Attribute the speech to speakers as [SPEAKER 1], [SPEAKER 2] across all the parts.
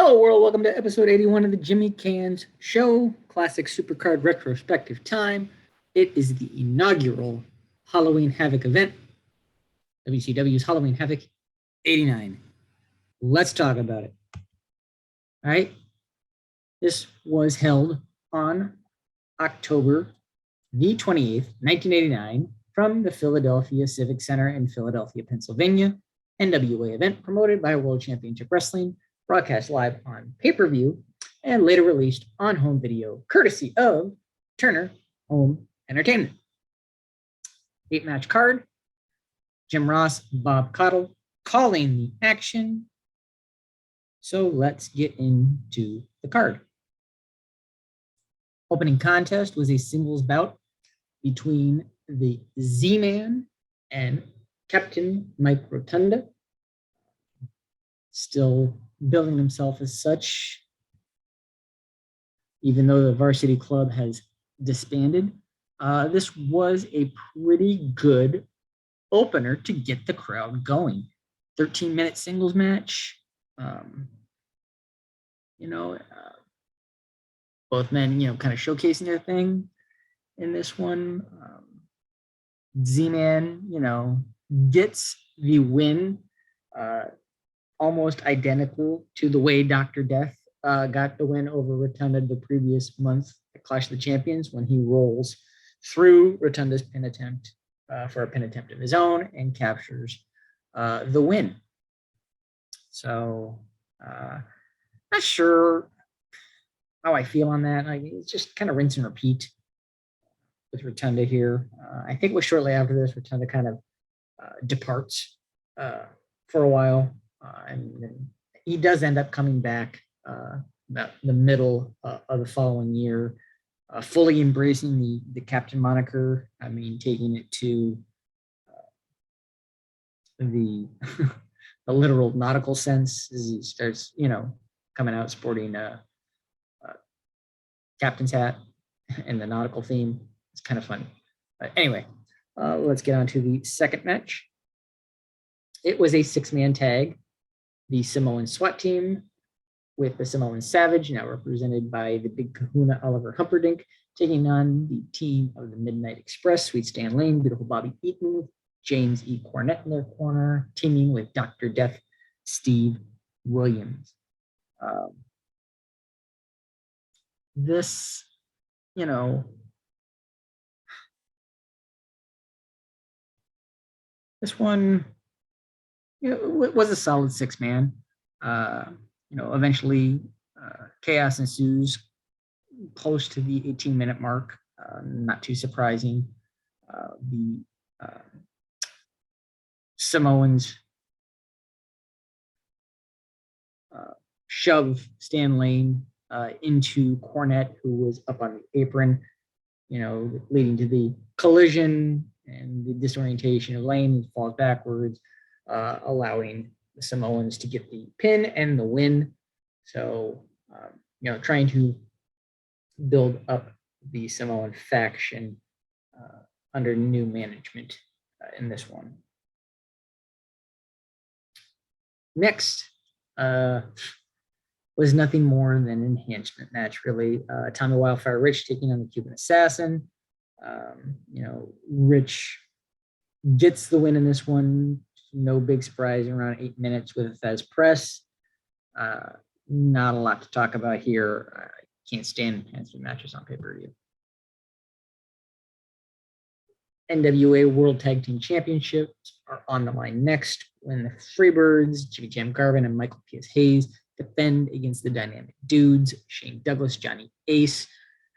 [SPEAKER 1] Hello, world. Welcome to episode 81 of the Jimmy Canz Show, classic supercard retrospective time. It is the inaugural Halloween Havoc event, WCW's Halloween Havoc 89. Let's talk about it. All right. This was held on October the 28th, 1989, from the Philadelphia Civic Center in Philadelphia, Pennsylvania. NWA event promoted by World Championship Wrestling, broadcast live on pay-per-view, and later released on home video, courtesy of Turner Home Entertainment. 8-match card. Jim Ross, Bob Caudle calling the action. So let's get into the card. Opening contest was a singles bout between the Z-Man and Captain Mike Rotunda, still billing himself as such, even though the varsity club has disbanded. This was a pretty good opener to get the crowd going. 13-minute singles match. Both men, kind of showcasing their thing in this one. Z-Man, gets the win, almost identical to the way Dr. Death got the win over Rotunda the previous month at Clash of the Champions, when he rolls through Rotunda's pin attempt for a pin attempt of his own and captures the win. So, not sure how I feel on that. It's just kind of rinse and repeat with Rotunda here. I think it was shortly after this, Rotunda kind of departs for a while. And then he does end up coming back about the middle of the following year, fully embracing the captain moniker. Taking it to the the literal nautical sense, as he starts, coming out sporting a captain's hat and the nautical theme. It's kind of funny. But anyway, let's get on to the second match. It was a 6-man tag. The Samoan SWAT team with the Samoan Savage, now represented by the Big Kahuna Oliver Humperdinck, taking on the team of the Midnight Express, Sweet Stan Lane, Beautiful Bobby Eaton, with James E. Cornette in their corner, teaming with Dr. Death, Steve Williams. This, this one, it was a solid 6-man. Eventually chaos ensues close to the 18-minute mark. Not too surprising. The Samoans shove Stan Lane into Cornette, who was up on the apron, leading to the collision and the disorientation of Lane. He falls backwards, allowing the Samoans to get the pin and the win. So, trying to build up the Samoan faction under new management in this one. Next was nothing more than an enhancement match, really. Tommy Wildfire Rich taking on the Cuban Assassin. Rich gets the win in this one. No big surprise, around 8 minutes with a Fez press. Not a lot to talk about here. I can't stand enhancement matches on pay-per-view. NWA World Tag Team Championships are on the line next, when the Freebirds, Jimmy Jam Garvin and Michael P.S. Hayes, defend against the Dynamic Dudes, Shane Douglas, Johnny Ace,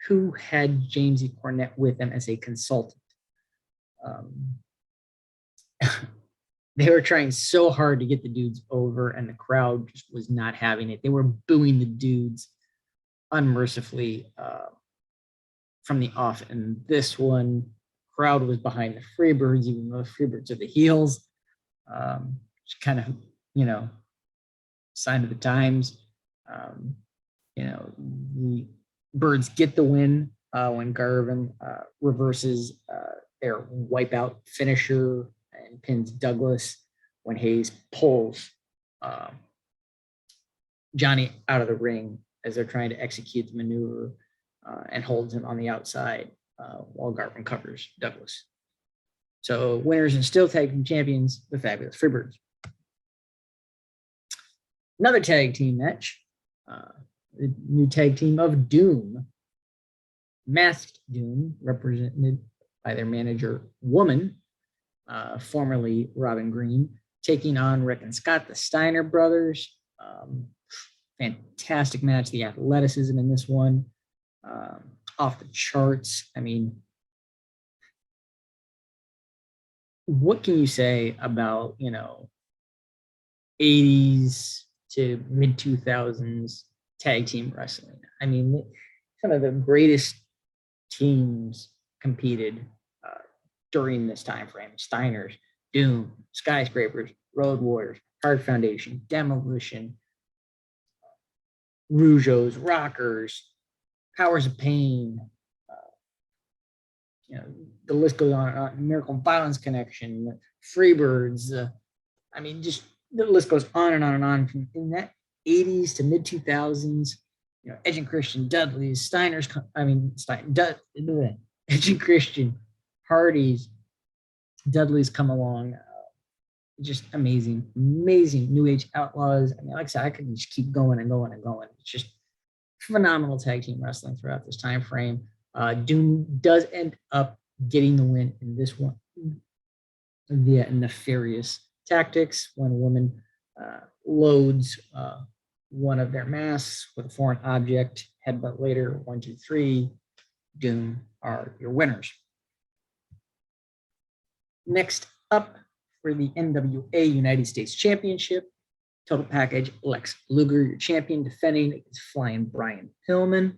[SPEAKER 1] who had James E. Cornette with them as a consultant. They were trying so hard to get the Dudes over, and the crowd just was not having it. They were booing the Dudes unmercifully from the off. And this one, crowd was behind the Freebirds, even though the Freebirds are the heels. Just kind of, sign of the times. The Birds get the win when Garvin reverses their wipeout finisher and pins Douglas when Hayes pulls Johnny out of the ring as they're trying to execute the maneuver and holds him on the outside while Garvin covers Douglas. So winners and still tag team champions, the Fabulous Freebirds. Another tag team match, the new tag team of Doom. Masked Doom, represented by their manager, Woman, formerly Robin Green, taking on Rick and Scott, the Steiner brothers. Fantastic match. The athleticism in this one, off the charts. I mean, what can you say about, 80s to mid 2000s tag team wrestling? I mean, some of the greatest teams competed during this time frame. Steiners, Doom, Skyscrapers, Road Warriors, Hard Foundation, Demolition, Rougeos, Rockers, Powers of Pain, the list goes on. Miracle Violence Connection, Freebirds. I mean, just the list goes on and on and on. From in that 80s to mid 2000s, Edge and Christian, Dudley's, Steiners. Edge and Christian, Hardy's, Dudley's come along. Just amazing New Age Outlaws. I mean, like I said, I could just keep going and going and going. It's just phenomenal tag team wrestling throughout this time frame. Doom does end up getting the win in this one via nefarious tactics when a woman loads one of their masks with a foreign object. Headbutt later, 1, 2, 3. Doom are your winners. Next up for the NWA United States Championship, total package, Lex Luger, your champion, defending against Flying Brian Pillman.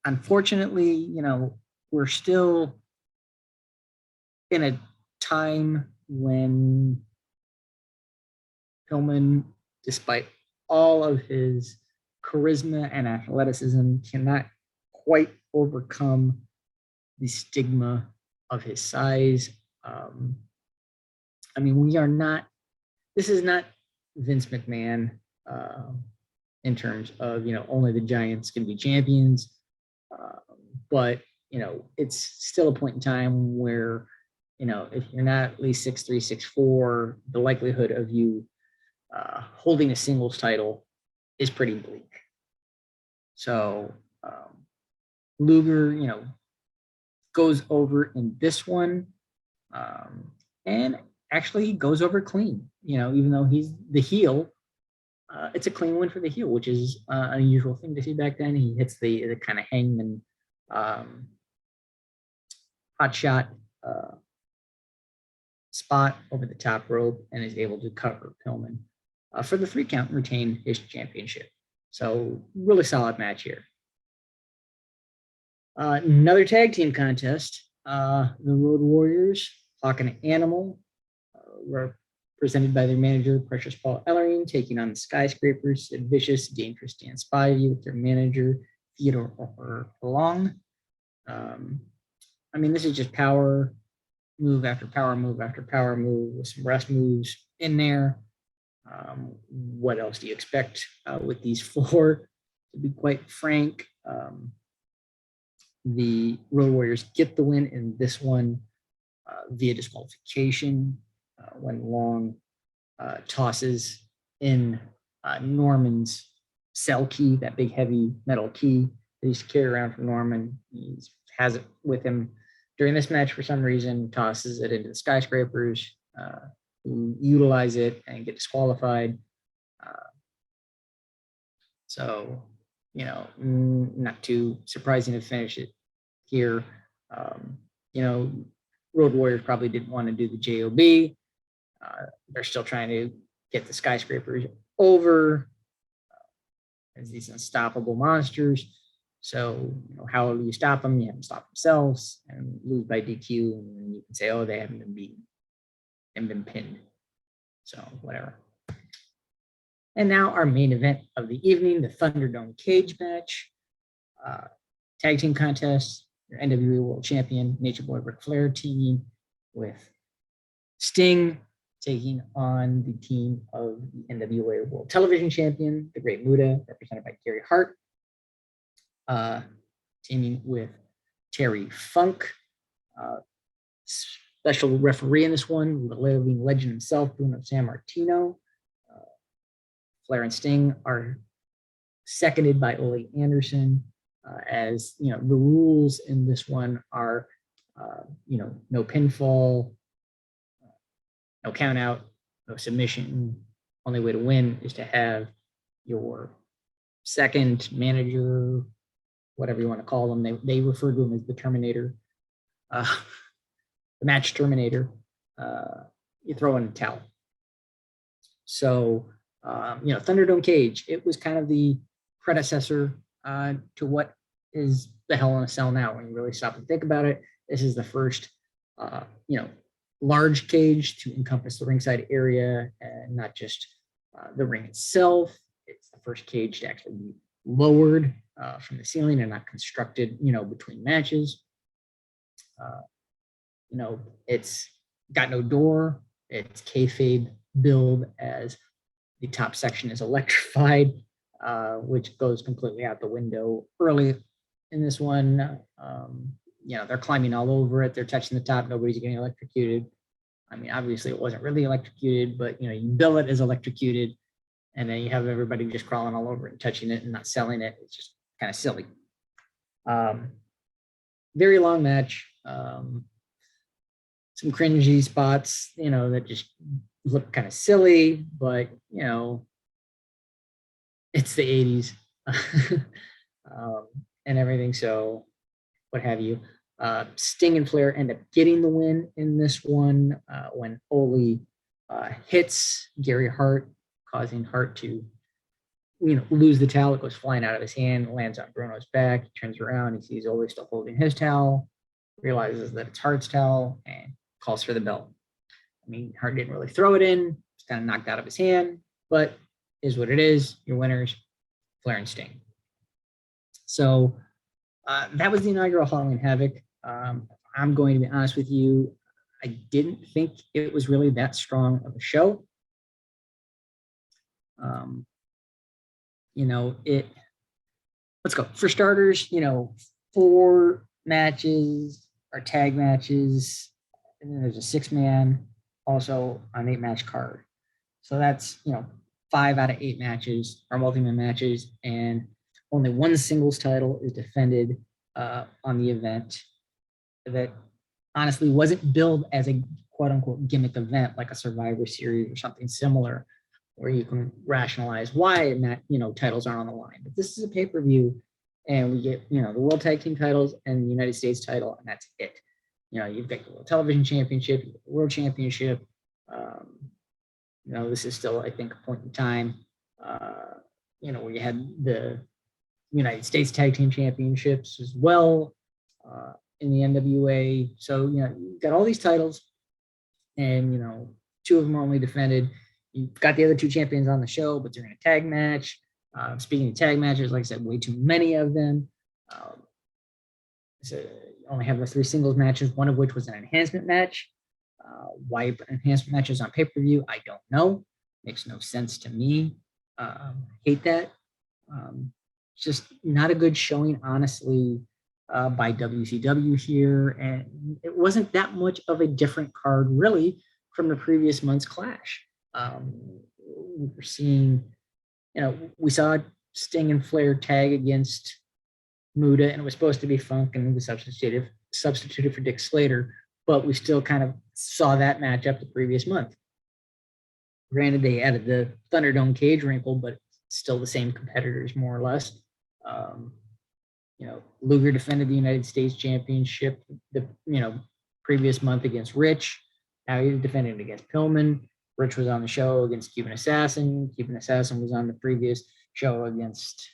[SPEAKER 1] Unfortunately, we're still in a time when Pillman, despite all of his charisma and athleticism, cannot quite overcome the stigma of his size. This is not Vince McMahon in terms of, only the Giants can be champions. But, it's still a point in time where, if you're not at least 6'3", 6'4", the likelihood of you holding a singles title is pretty bleak. So Luger, goes over in this one, and actually goes over clean. Even though he's the heel, it's a clean win for the heel, which is an unusual thing to see back then. He hits the kind of hangman hot shot spot over the top rope and is able to cover Pillman for the 3 count and retain his championship. So really solid match here. Another tag team contest. The Road Warriors, Hawk and Animal, represented by their manager, Precious Paul Ellering, taking on the Skyscrapers, Sid Vicious, Dangerous Dan Spivey, with their manager, Theodore Long. This is just power move after power move after power move with some rest moves in there. What else do you expect with these 4? To be quite frank, the Road Warriors get the win in this one via disqualification when Long tosses in Norman's cell key, that big heavy metal key that he used to carry around from Norman. He has it with him during this match for some reason, tosses it into the Skyscrapers, who utilize it and get disqualified. Not too surprising to finish it here. Road Warriors probably didn't want to do the JOB. They're still trying to get the Skyscrapers over as these unstoppable monsters. So, how do you stop them? You have them stop themselves and lose by DQ, and you can say, oh, they haven't been beaten and been pinned. So, whatever. And now our main event of the evening, the Thunderdome cage match. Tag team contest, your NWA World Champion, Nature Boy Ric Flair, teaming with Sting, taking on the team of the NWA World Television Champion, the Great Muta, represented by Gary Hart, teaming with Terry Funk. Special referee in this one, the living legend himself, Bruno Sammartino. Flair and Sting are seconded by Ole Anderson. As you know, the rules in this one are, no pinfall, no count out, no submission. Only way to win is to have your second manager, whatever you want to call them. They refer to him as the Terminator, the match Terminator. You throw in a towel. So, Thunderdome cage, it was kind of the predecessor to what is the Hell in a Cell now. When you really stop and think about it, this is the first, large cage to encompass the ringside area and not just the ring itself. It's the first cage to actually be lowered from the ceiling and not constructed, between matches. It's got no door. It's kayfabe build, as the top section is electrified, which goes completely out the window early in this one. They're climbing all over it. They're touching the top. Nobody's getting electrocuted. I mean, obviously it wasn't really electrocuted, but you bill it as electrocuted, and then you have everybody just crawling all over it and touching it and not selling it. It's just kind of silly. Very long match. Some cringy spots, that just look kind of silly, but it's the 80s and everything. So what have you. Sting and Flair end up getting the win in this one when Ole hits Gary Hart, causing Hart to lose the towel. It goes flying out of his hand, lands on Bruno's back. He turns around, he sees Ole still holding his towel, realizes that it's Hart's towel, and calls for the bell. I mean, Hart didn't really throw it in. It's kind of knocked out of his hand, but is what it is. Your winners, Flair and Sting. So that was the inaugural Halloween Havoc. I'm going to be honest with you. I didn't think it was really that strong of a show. Let's go. For starters, 4 matches are tag matches, and then there's a 6-man also on 8-match card. So that's, 5 out of 8 matches are multi-man matches, and only one singles title is defended on the event that honestly wasn't billed as a quote-unquote gimmick event like a Survivor Series or something similar, where you can rationalize why titles aren't on the line. But this is a pay-per-view, and we get the World Tag Team titles and the United States title, and that's it. You've got the World Television Championship, you've got the World Championship. This is still, I think, a point in time, where you had the United States Tag Team Championships as well in the NWA. So, you've got all these titles, and, 2 of them are only defended. You've got the other 2 champions on the show, but they're in a tag match. Speaking of tag matches, like I said, way too many of them. So you only have the 3 singles matches, one of which was an enhancement match. Why enhancement matches on pay-per-view, I don't know. Makes no sense to me. Hate that. Just not a good showing, honestly, by WCW here. And it wasn't that much of a different card, really, from the previous month's Clash. We're seeing, we saw Sting and Flair tag against Muta, and it was supposed to be Funk, and it was substituted for Dick Slater, but we still kind of saw that matchup the previous month. Granted, they added the Thunderdome cage wrinkle, but still the same competitors, more or less. Luger defended the United States Championship the previous month against Rich. Now he's defending against Pillman. Rich was on the show against Cuban Assassin. Cuban Assassin was on the previous show against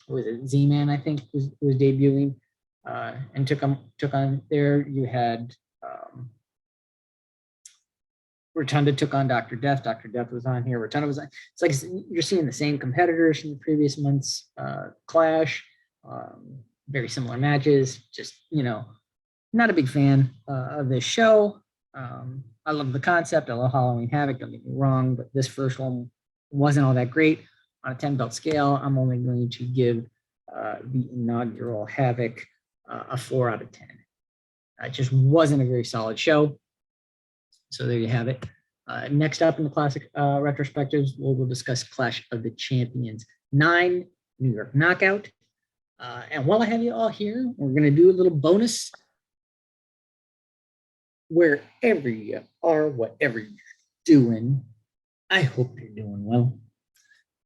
[SPEAKER 1] was it ZMan, I think, was debuting and took on there. You had Rotunda took on Dr. Death. Dr. Death was on here. Rotunda was on. It's like you're seeing the same competitors from the previous month's Clash. Very similar matches. Just not a big fan of this show. I love the concept. I love Halloween Havoc. Don't get me wrong, but this first one wasn't all that great. On a 10 belt scale, I'm only going to give the inaugural Havoc a 4 out of 10. It just wasn't a very solid show. So there you have it. Next up in the classic retrospectives, we'll discuss Clash of the Champions 9, New York Knockout. And while I have you all here, we're going to do a little bonus. Wherever you are, whatever you're doing, I hope you're doing well.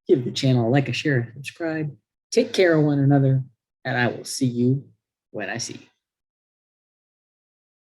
[SPEAKER 1] Give the channel a like, a share, a subscribe. Take care of one another, and I will see you when I see you.